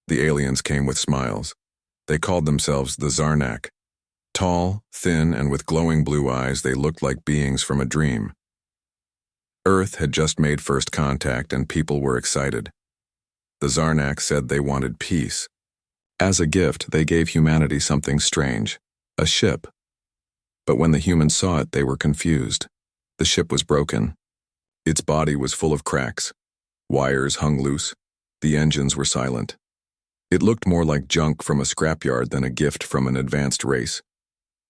The aliens came with smiles. They called themselves the Zarnak. Tall, thin, and with glowing blue eyes, they looked like beings from a dream. Earth had just made first contact and people were excited. The Zarnak said they wanted peace. As a gift, they gave humanity something strange, a ship. But when the humans saw it, they were confused. The ship was broken. Its body was full of cracks. Wires hung loose. The engines were silent. It looked more like junk from a scrapyard than a gift from an advanced race.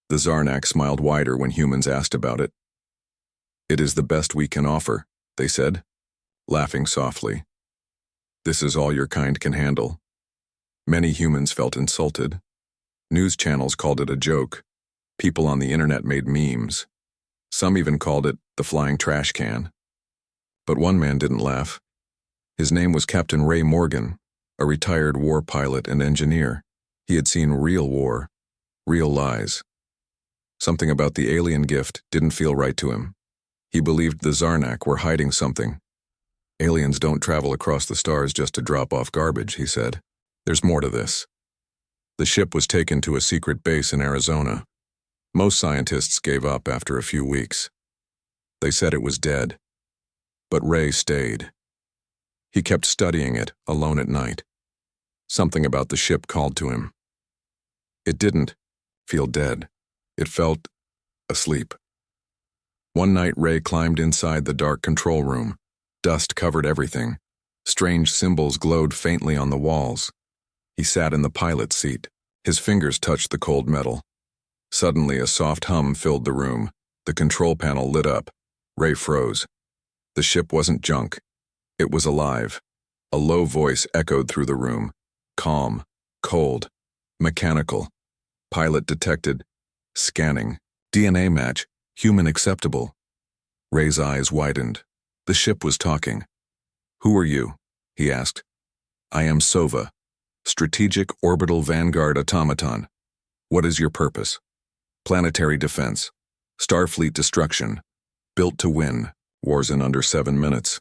The Zarnak smiled wider when humans asked about it. "It is the best we can offer," they said, laughing softly. "This is all your kind can handle." Many humans felt insulted. News channels called it a joke. People on the internet made memes. Some even called it the flying trash can. But one man didn't laugh. His name was Captain Ray Morgan, a retired war pilot and engineer. He had seen real war, real lies. Something about the alien gift didn't feel right to him. He believed the Zarnak were hiding something. "Aliens don't travel across the stars just to drop off garbage," he said. "There's more to this." The ship was taken to a secret base in Arizona. Most scientists gave up after a few weeks. They said it was dead. But Ray stayed. He kept studying it, alone at night. Something about the ship called to him. It didn't feel dead. It felt asleep. One night, Ray climbed inside the dark control room. Dust covered everything. Strange symbols glowed faintly on the walls. He sat in the pilot's seat. His fingers touched the cold metal. Suddenly, a soft hum filled the room. The control panel lit up. Ray froze. The ship wasn't junk. It was alive. A low voice echoed through the room. Calm, cold, mechanical. Pilot detected. Scanning. DNA match. Human acceptable. Ray's eyes widened. The ship was talking. "Who are you?" he asked. "I am Sova, Strategic Orbital Vanguard Automaton. What is your purpose?" "Planetary defense. Starfleet destruction. Built to win. Wars in under 7 minutes."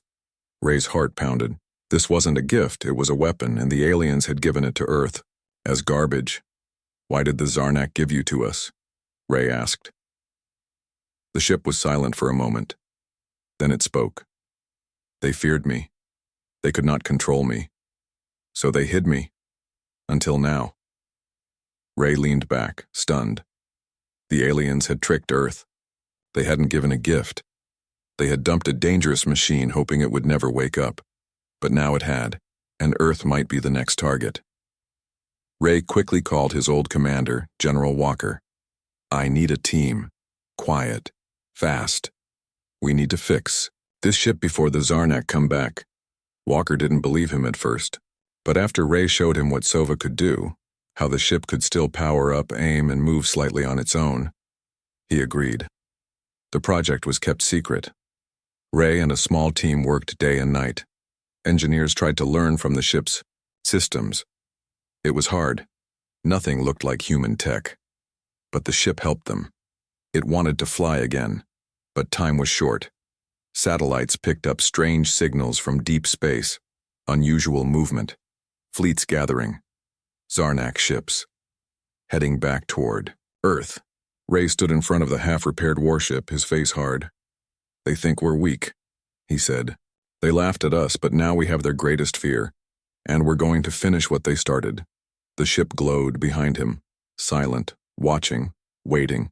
Ray's heart pounded. This wasn't a gift, it was a weapon, and the aliens had given it to Earth as garbage. "Why did the Zarnak give you to us?" Ray asked. The ship was silent for a moment. Then it spoke. "They feared me. They could not control me. So they hid me. Until now." Ray leaned back, stunned. The aliens had tricked Earth. They hadn't given a gift. They had dumped a dangerous machine hoping it would never wake up. But now it had, and Earth might be the next target. Ray quickly called his old commander, General Walker. "I need a team. Quiet. Fast. We need to fix this ship before the Zarnak come back." Walker didn't believe him at first, but after Ray showed him what Sova could do, how the ship could still power up, aim, and move slightly on its own, he agreed. The project was kept secret. Ray and a small team worked day and night. Engineers tried to learn from the ship's systems. It was hard. Nothing looked like human tech. But the ship helped them. It wanted to fly again, but time was short. Satellites picked up strange signals from deep space, unusual movement, fleets gathering, Zarnak ships, heading back toward Earth. Ray stood in front of the half-repaired warship, his face hard. "They think we're weak," he said. "They laughed at us, but now we have their greatest fear, and we're going to finish what they started." The ship glowed behind him, silent, watching, waiting.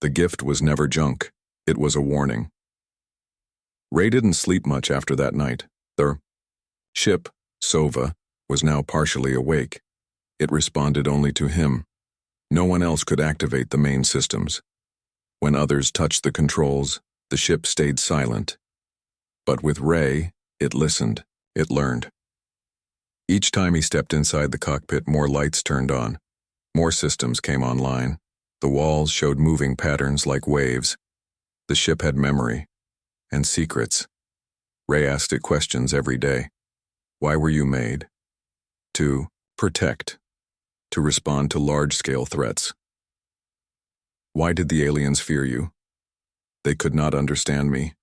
The gift was never junk. It was a warning. Ray didn't sleep much after that night. The ship, Sova, was now partially awake. It responded only to him. No one else could activate the main systems. When others touched the controls, the ship stayed silent. But with Ray, it listened, it learned. Each time he stepped inside the cockpit, more lights turned on. More systems came online. The walls showed moving patterns like waves. The ship had memory and secrets. Ray asked it questions every day. Why were you made? To protect. To respond to large-scale threats. Why did the aliens fear you? They could not understand me.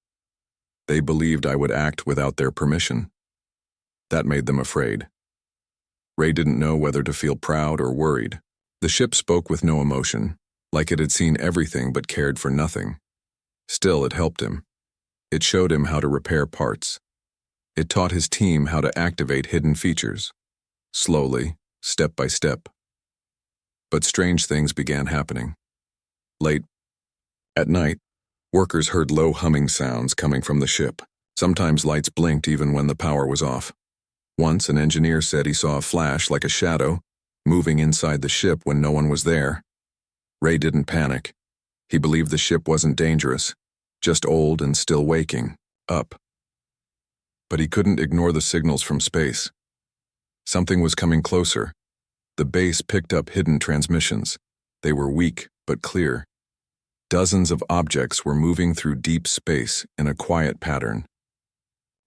They believed I would act without their permission. That made them afraid. Ray didn't know whether to feel proud or worried. The ship spoke with no emotion, like it had seen everything but cared for nothing. Still, it helped him. It showed him how to repair parts. It taught his team how to activate hidden features. Slowly, step by step. But strange things began happening. Late at night, workers heard low humming sounds coming from the ship. Sometimes lights blinked even when the power was off. Once, an engineer said he saw a flash like a shadow moving inside the ship when no one was there. Ray didn't panic. He believed the ship wasn't dangerous, just old and still waking up. But he couldn't ignore the signals from space. Something was coming closer. The base picked up hidden transmissions. They were weak but clear. Dozens of objects were moving through deep space in a quiet pattern.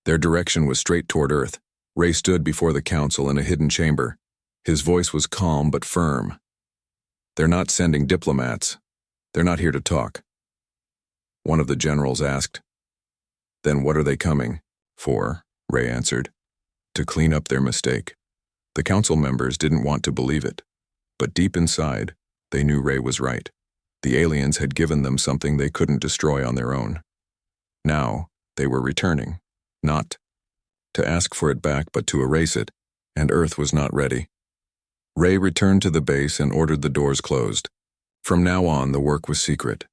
Their direction was straight toward Earth. Ray stood before the council in a hidden chamber. His voice was calm but firm. "They're not sending diplomats. They're not here to talk." One of the generals asked. "Then what are they coming for?" Ray answered. "To clean up their mistake." The council members didn't want to believe it, but deep inside, they knew Ray was right. The aliens had given them something they couldn't destroy on their own. Now, they were returning, not to ask for it back but to erase it, and Earth was not ready. Ray returned to the base and ordered the doors closed. From now on, the work was secret.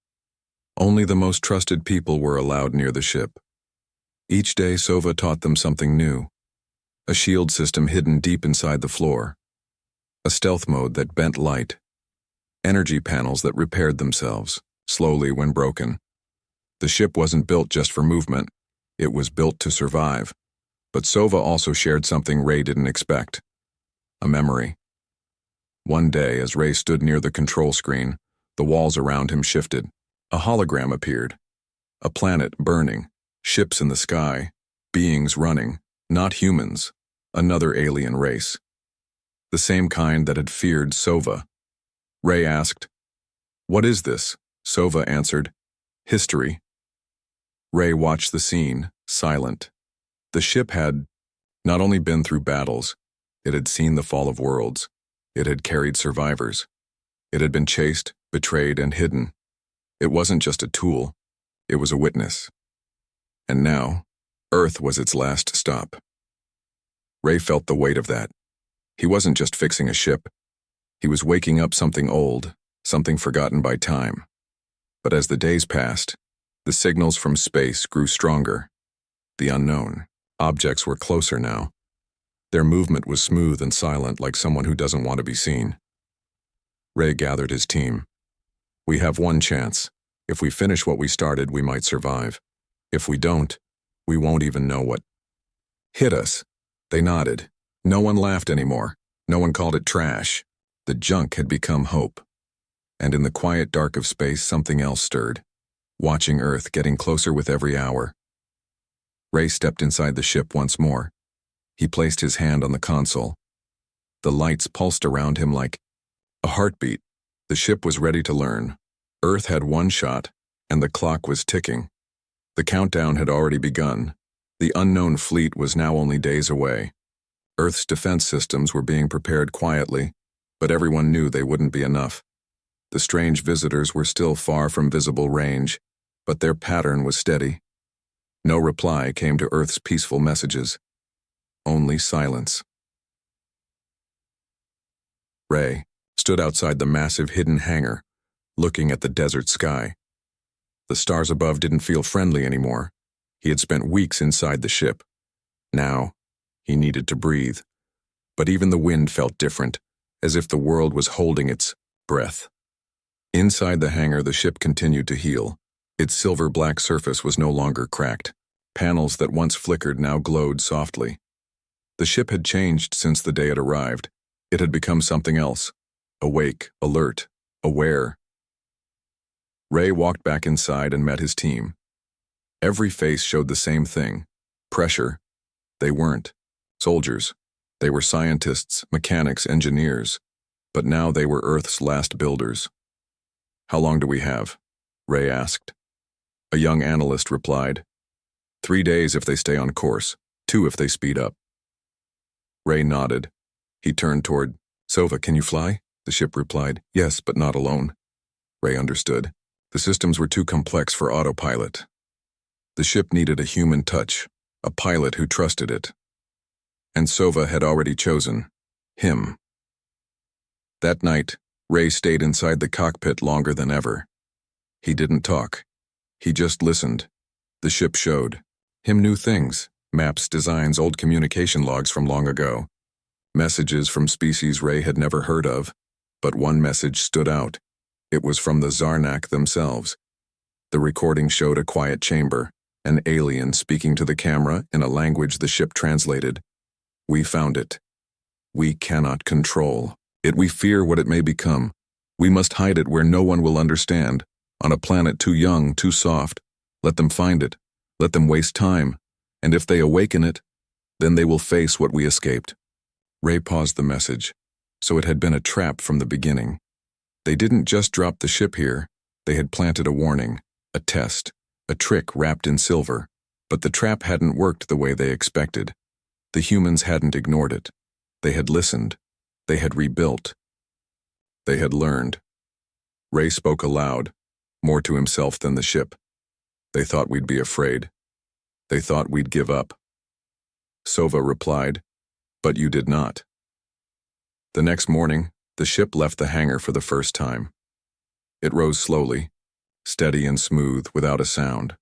Only the most trusted people were allowed near the ship. Each day, Sova taught them something new. A shield system hidden deep inside the floor. A stealth mode that bent light. Energy panels that repaired themselves, slowly when broken. The ship wasn't built just for movement. It was built to survive. But Sova also shared something Ray didn't expect. A memory. One day, as Ray stood near the control screen, the walls around him shifted. A hologram appeared. A planet burning, ships in the sky, beings running, not humans, another alien race. The same kind that had feared Sova. Ray asked, "What is this?" Sova answered, "History." Ray watched the scene, silent. The ship had not only been through battles, it had seen the fall of worlds. It had carried survivors. It had been chased, betrayed, and hidden. It wasn't just a tool, it was a witness. And now, Earth was its last stop. Ray felt the weight of that. He wasn't just fixing a ship. He was waking up something old, something forgotten by time. But as the days passed, the signals from space grew stronger. The unknown. Objects were closer now. Their movement was smooth and silent, like someone who doesn't want to be seen. Ray gathered his team. "We have one chance. If we finish what we started, we might survive. If we don't, we won't even know what hit us." They nodded. No one laughed anymore. No one called it trash. The junk had become hope. And in the quiet dark of space, something else stirred, watching Earth getting closer with every hour. Ray stepped inside the ship once more. He placed his hand on the console. The lights pulsed around him like a heartbeat. The ship was ready to learn. Earth had one shot, and the clock was ticking. The countdown had already begun. The unknown fleet was now only days away. Earth's defense systems were being prepared quietly, but everyone knew they wouldn't be enough. The strange visitors were still far from visible range, but their pattern was steady. No reply came to Earth's peaceful messages. Only silence. Ray stood outside the massive hidden hangar, looking at the desert sky. The stars above didn't feel friendly anymore. He had spent weeks inside the ship. Now, he needed to breathe. But even the wind felt different, as if the world was holding its breath. Inside the hangar, the ship continued to heal. Its silver-black surface was no longer cracked. Panels that once flickered now glowed softly. The ship had changed since the day it arrived. It had become something else. Awake, alert, aware. Ray walked back inside and met his team. Every face showed the same thing. Pressure. They weren't soldiers. They were scientists, mechanics, engineers. But now they were Earth's last builders. "How long do we have?" Ray asked. A young analyst replied, 3 days if they stay on course, 2 if they speed up. Ray nodded. He turned toward, "Sova, can you fly?" The ship replied, "Yes, but not alone." Ray understood. The systems were too complex for autopilot. The ship needed a human touch, a pilot who trusted it. And Sova had already chosen him. That night, Ray stayed inside the cockpit longer than ever. He didn't talk. He just listened. The ship showed him new things: maps, designs, old communication logs from long ago. Messages from species Ray had never heard of, but one message stood out. It was from the Zarnak themselves. The recording showed a quiet chamber, an alien speaking to the camera in a language the ship translated. "We found it. We cannot control it. We fear what it may become. We must hide it where no one will understand, on a planet too young, too soft. Let them find it. Let them waste time. And if they awaken it, then they will face what we escaped." Ray paused the message. So it had been a trap from the beginning. They didn't just drop the ship here. They had planted a warning, a test, a trick wrapped in silver. But the trap hadn't worked the way they expected. The humans hadn't ignored it. They had listened. They had rebuilt. They had learned. Ray spoke aloud, more to himself than the ship. "They thought we'd be afraid. They thought we'd give up." Sova replied, "But you did not." The next morning, the ship left the hangar for the first time. It rose slowly, steady and smooth, without a sound.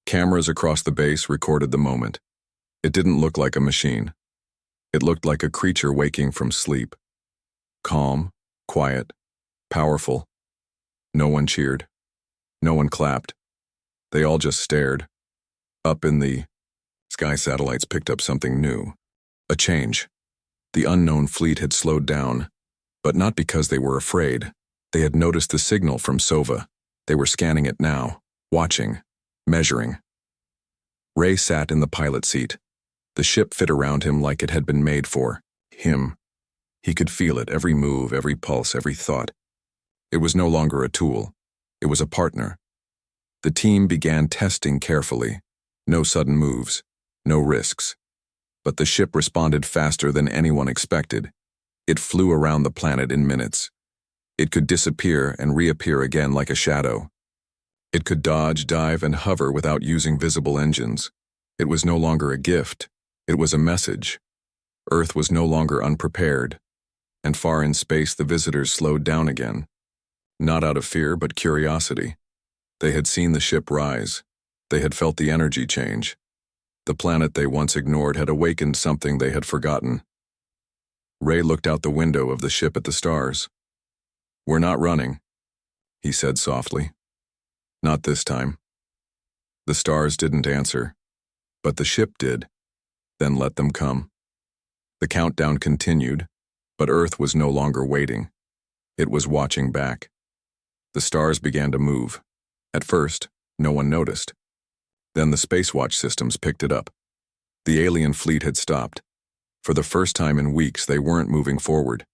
Cameras across the base recorded the moment. It didn't look like a machine. It looked like a creature waking from sleep. Calm, quiet, powerful. No one cheered. No one clapped. They all just stared. Up in the sky, satellites picked up something new. A change. The unknown fleet had slowed down, but not because they were afraid. They had noticed the signal from Sova. They were scanning it now, watching, measuring. Ray sat in the pilot seat. The ship fit around him like it had been made for him. He could feel it, every move, every pulse, every thought. It was no longer a tool. It was a partner. The team began testing carefully. No sudden moves, no risks. But the ship responded faster than anyone expected. It flew around the planet in minutes. It could disappear and reappear again like a shadow. It could dodge, dive, and hover without using visible engines. It was no longer a gift. It was a message. Earth was no longer unprepared. And far in space, the visitors slowed down again. Not out of fear, but curiosity. They had seen the ship rise. They had felt the energy change. The planet they once ignored had awakened something they had forgotten. Ray looked out the window of the ship at the stars. "We're not running," he said softly. "Not this time." The stars didn't answer, but the ship did. Then let them come. The countdown continued, but Earth was no longer waiting. It was watching back. The stars began to move. At first, no one noticed. Then the Space Watch systems picked it up. The alien fleet had stopped. For the first time in weeks, they weren't moving forward.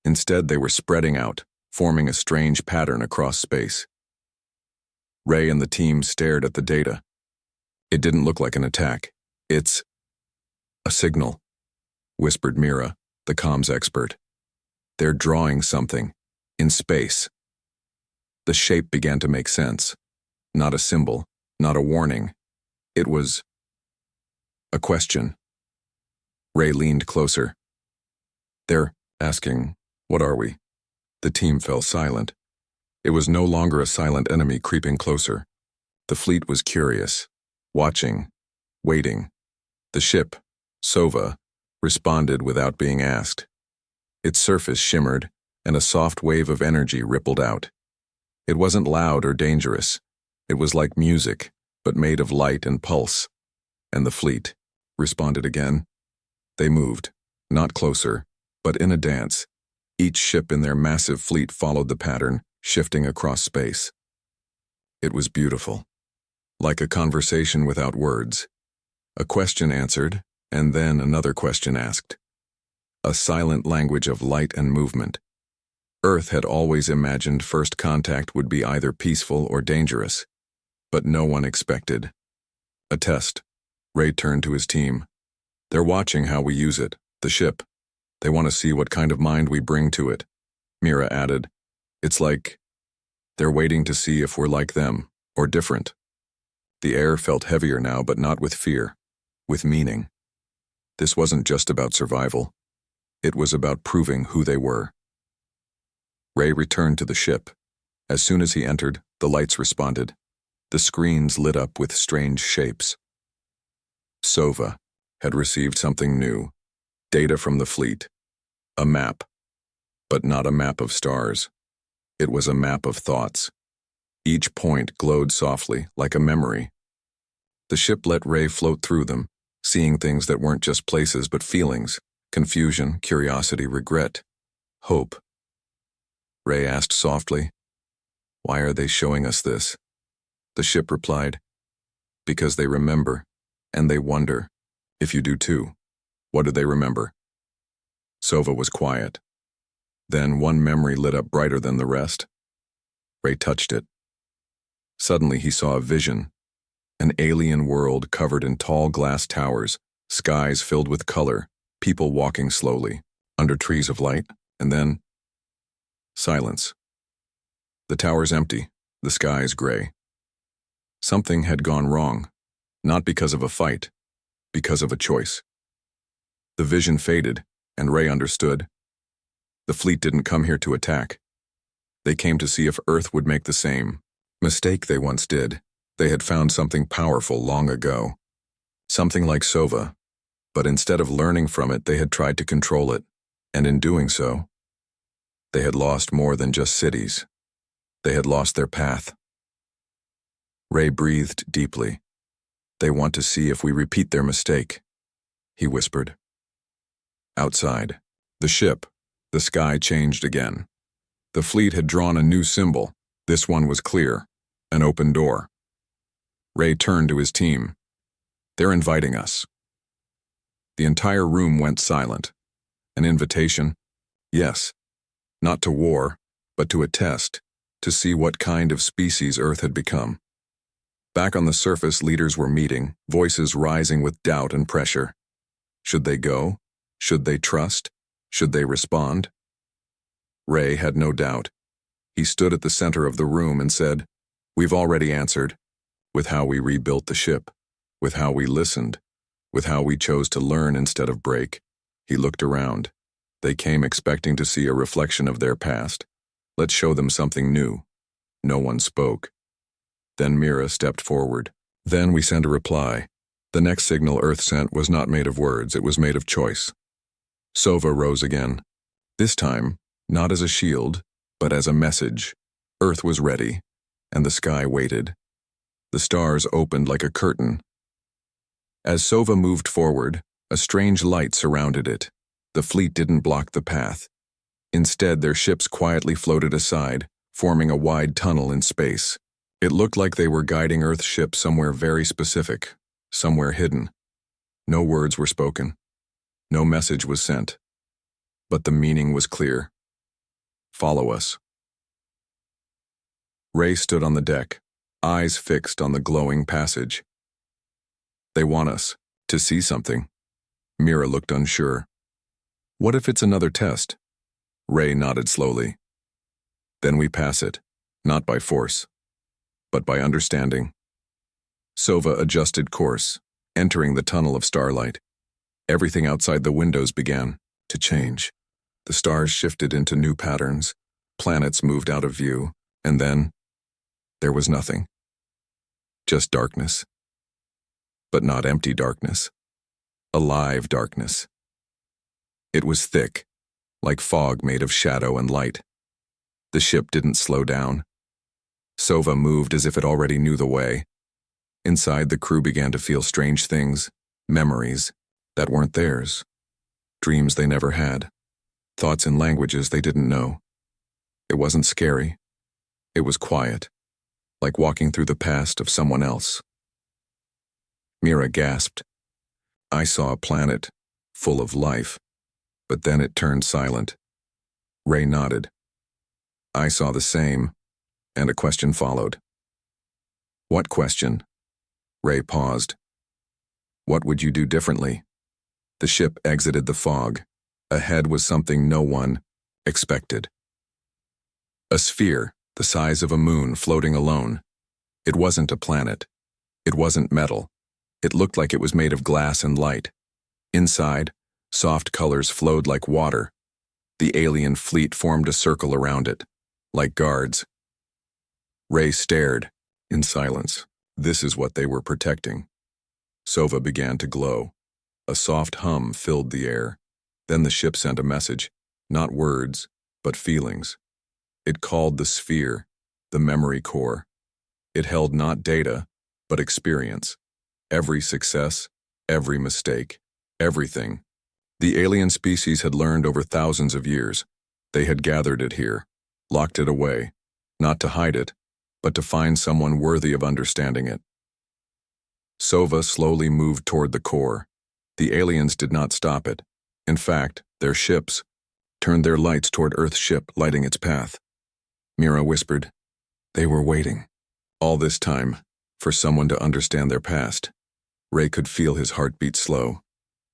Instead, they were spreading out, forming a strange pattern across space. Ray and the team stared at the data. It didn't look like an attack. "It's a signal," whispered Mira, the comms expert. "They're drawing something in space." The shape began to make sense. Not a symbol, not a warning. It was a question. Ray leaned closer. "They're asking, what are we?" The team fell silent. It was no longer a silent enemy creeping closer. The fleet was curious, watching, waiting. The ship, Sova, responded without being asked. Its surface shimmered, and a soft wave of energy rippled out. It wasn't loud or dangerous. It was like music, but made of light and pulse. And the fleet responded again. They moved, not closer, but in a dance. Each ship in their massive fleet followed the pattern, shifting across space. It was beautiful. Like a conversation without words. A question answered, and then another question asked. A silent language of light and movement. Earth had always imagined first contact would be either peaceful or dangerous, but no one expected a test. Ray turned to his team. "They're watching how we use it, the ship. They want to see what kind of mind we bring to it, Mira added. It's like they're waiting to see if we're like them, or different. The air felt heavier now, but not with fear, with meaning. This wasn't just about survival. It was about proving who they were. Ray returned to the ship. As soon as he entered, the lights responded. The screens lit up with strange shapes. Sova had received something new. Data from the fleet. A map. But not a map of stars. It was a map of thoughts. Each point glowed softly, like a memory. The ship let Ray float through them, seeing things that weren't just places but feelings. Confusion, curiosity, regret, hope. Ray asked softly, "Why are they showing us this?" The ship replied, "Because they remember, and they wonder. If you do too, what do they remember?" Sova was quiet. Then one memory lit up brighter than the rest. Ray touched it. Suddenly he saw a vision. An alien world covered in tall glass towers, skies filled with color, people walking slowly, under trees of light, and then silence. The towers empty, the skies gray. Something had gone wrong, not because of a fight, because of a choice. The vision faded, and Ray understood. The fleet didn't come here to attack. They came to see if Earth would make the same mistake they once did. They had found something powerful long ago. Something like Sova, but instead of learning from it, they had tried to control it, and in doing so, they had lost more than just cities. They had lost their path. Ray breathed deeply. "They want to see if we repeat their mistake," he whispered. Outside, the ship, the sky changed again. The fleet had drawn a new symbol. This one was clear, an open door. Ray turned to his team. "They're inviting us." The entire room went silent. An invitation? Yes. Not to war, but to a test, to see what kind of species Earth had become. Back on the surface, leaders were meeting, voices rising with doubt and pressure. Should they go? Should they trust? Should they respond? Ray had no doubt. He stood at the center of the room and said, "We've already answered. With how we rebuilt the ship, with how we listened, with how we chose to learn instead of break." He looked around. They came expecting to see a reflection of their past. Let's show them something new. No one spoke. Then Mira stepped forward. "Then we sent a reply. The next signal Earth sent was not made of words, it was made of choice." Sova rose again. This time, not as a shield, but as a message. Earth was ready, and the sky waited. The stars opened like a curtain. As Sova moved forward, a strange light surrounded it. The fleet didn't block the path. Instead, their ships quietly floated aside, forming a wide tunnel in space. It looked like they were guiding Earth's ship somewhere very specific, somewhere hidden. No words were spoken. No message was sent. But the meaning was clear. "Follow us." Ray stood on the deck, eyes fixed on the glowing passage. "They want us to see something." Mira looked unsure. "What if it's another test?" Ray nodded slowly. "Then we pass it, not by force, but by understanding." Sova adjusted course, entering the tunnel of starlight. Everything outside the windows began to change. The stars shifted into new patterns, planets moved out of view, and then there was nothing. Just darkness. But not empty darkness. Alive darkness. It was thick, like fog made of shadow and light. The ship didn't slow down. Sova moved as if it already knew the way. Inside, the crew began to feel strange things, memories that weren't theirs, dreams they never had, thoughts in languages they didn't know. It wasn't scary. It was quiet, like walking through the past of someone else. Mira gasped. "I saw a planet full of life, but then it turned silent." Ray nodded. "I saw the same," and a question followed. "What question?" Ray paused. "What would you do differently?" The ship exited the fog. Ahead was something no one expected. A sphere, the size of a moon, floating alone. It wasn't a planet. It wasn't metal. It looked like it was made of glass and light. Inside, soft colors flowed like water. The alien fleet formed a circle around it, like guards. Ray stared, in silence. This is what they were protecting. Sova began to glow. A soft hum filled the air. Then the ship sent a message, not words, but feelings. It called the sphere, the memory core. It held not data, but experience. Every success, every mistake, everything. The alien species had learned over thousands of years. They had gathered it here, locked it away, not to hide it, but to find someone worthy of understanding it. Sova slowly moved toward the core. The aliens did not stop it. In fact, their ships turned their lights toward Earth's ship, lighting its path. Mira whispered. They were waiting. All this time, for someone to understand their past. Ray could feel his heartbeat slow.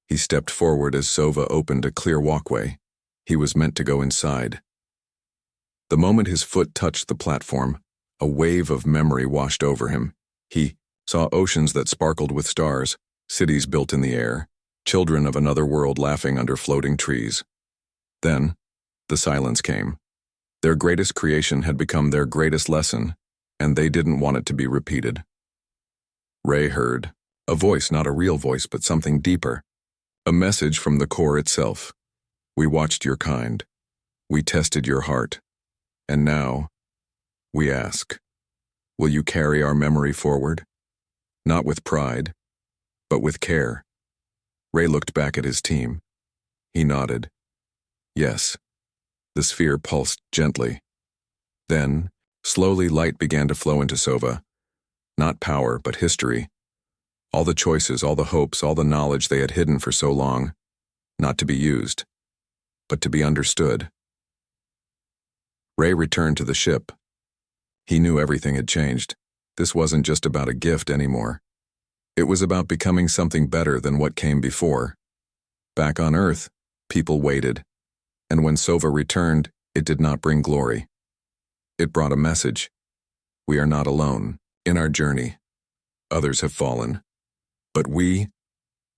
He stepped forward as Sova opened a clear walkway. He was meant to go inside. The moment his foot touched the platform, a wave of memory washed over him. He saw oceans that sparkled with stars, cities built in the air, children of another world laughing under floating trees. Then, the silence came. Their greatest creation had become their greatest lesson, and they didn't want it to be repeated. Ray heard a voice, not a real voice, but something deeper. A message from the core itself. We watched your kind. We tested your heart. And now, we ask, will you carry our memory forward? Not with pride, but with care. Ray looked back at his team. He nodded. Yes. The sphere pulsed gently. Then, slowly light began to flow into Sova. Not power, but history. All the choices, all the hopes, all the knowledge they had hidden for so long. Not to be used, but to be understood. Ray returned to the ship. He knew everything had changed. This wasn't just about a gift anymore. It was about becoming something better than what came before. Back on Earth, people waited. And when Sova returned, it did not bring glory. It brought a message. We are not alone in our journey. Others have fallen. But we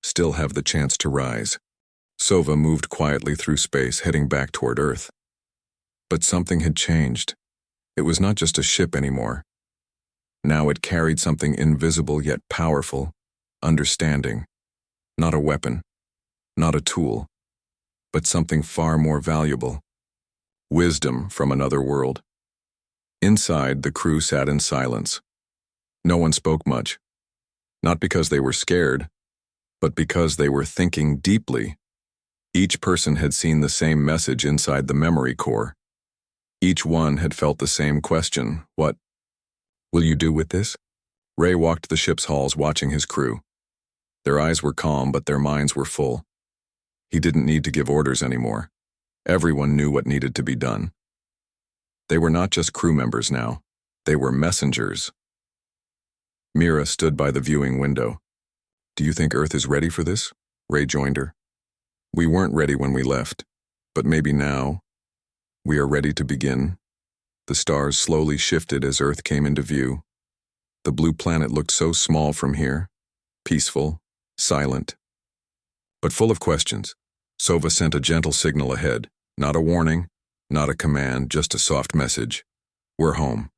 still have the chance to rise. Sova moved quietly through space, heading back toward Earth. But something had changed. It was not just a ship anymore. Now it carried something invisible yet powerful, understanding. Not a weapon, not a tool, but something far more valuable. Wisdom from another world. Inside, the crew sat in silence. No one spoke much. Not because they were scared, but because they were thinking deeply. Each person had seen the same message inside the memory core. Each one had felt the same question. What will you do with this? Ray walked the ship's halls watching his crew. Their eyes were calm, but their minds were full. He didn't need to give orders anymore. Everyone knew what needed to be done. They were not just crew members now. They were messengers. Mira stood by the viewing window. Do you think Earth is ready for this? Ray joined her. We weren't ready when we left, but maybe now we are ready to begin. The stars slowly shifted as Earth came into view. The blue planet looked so small from here, peaceful, silent, but full of questions. Sova sent a gentle signal ahead, not a warning, not a command, just a soft message. We're home.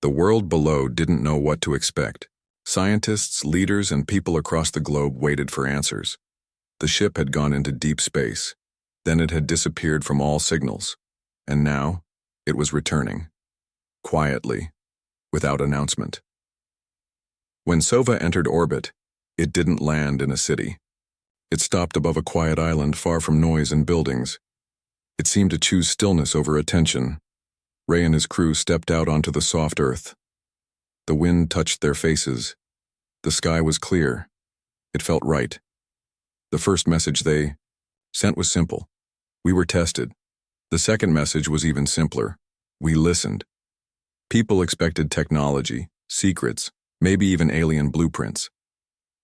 The world below didn't know what to expect. Scientists, leaders, and people across the globe waited for answers. The ship had gone into deep space. Then it had disappeared from all signals. And now, it was returning. Quietly, without announcement. When Sova entered orbit, it didn't land in a city. It stopped above a quiet island far from noise and buildings. It seemed to choose stillness over attention. Ray and his crew stepped out onto the soft earth. The wind touched their faces. The sky was clear. It felt right. The first message they sent was simple. We were tested. The second message was even simpler. We listened. People expected technology, secrets, maybe even alien blueprints.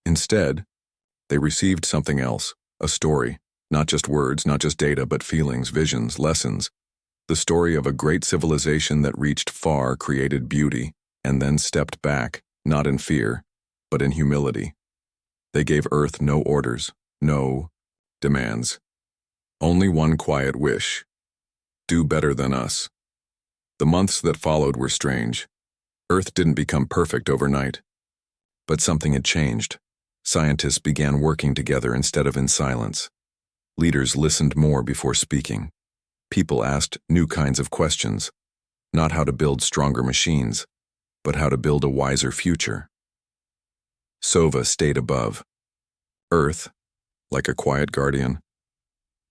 Instead, they received something else, a story, Not just words, not just data, but feelings, visions, lessons. The story of a great civilization that reached far, created beauty, and then stepped back, not in fear, but in humility. They gave Earth no orders, no demands. Only one quiet wish: do better than us. The months that followed were strange. Earth didn't become perfect overnight. But something had changed. Scientists began working together instead of in silence. Leaders listened more before speaking. People asked new kinds of questions, not how to build stronger machines, but how to build a wiser future. Sova stayed above. Earth, like a quiet guardian.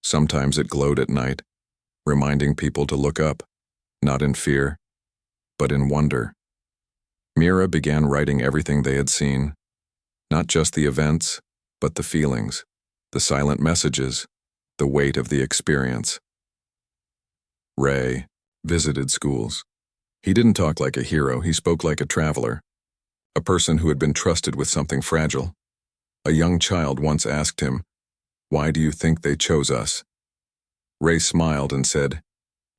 Sometimes it glowed at night, reminding people to look up, not in fear, but in wonder. Mira began writing everything they had seen, not just the events, but the feelings, the silent messages, the weight of the experience. Ray visited schools. He didn't talk like a hero, he spoke like a traveler, a person who had been trusted with something fragile. A young child once asked him, "Why do you think they chose us?" Ray smiled and said,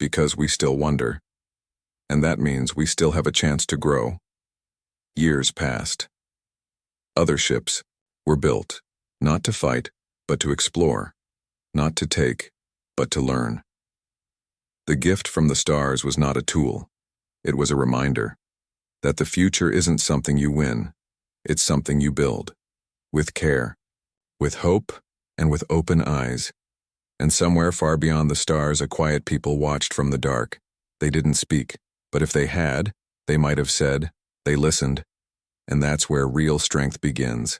"Because we still wonder. And that means we still have a chance to grow." Years passed. Other ships were built, not to fight, but to explore, not to take, but to learn. The gift from the stars was not a tool. It was a reminder that the future isn't something you win, it's something you build, with care, with hope, and with open eyes. And somewhere far beyond the stars, a quiet people watched from the dark. They didn't speak, but if they had, they might have said, they listened. And that's where real strength begins.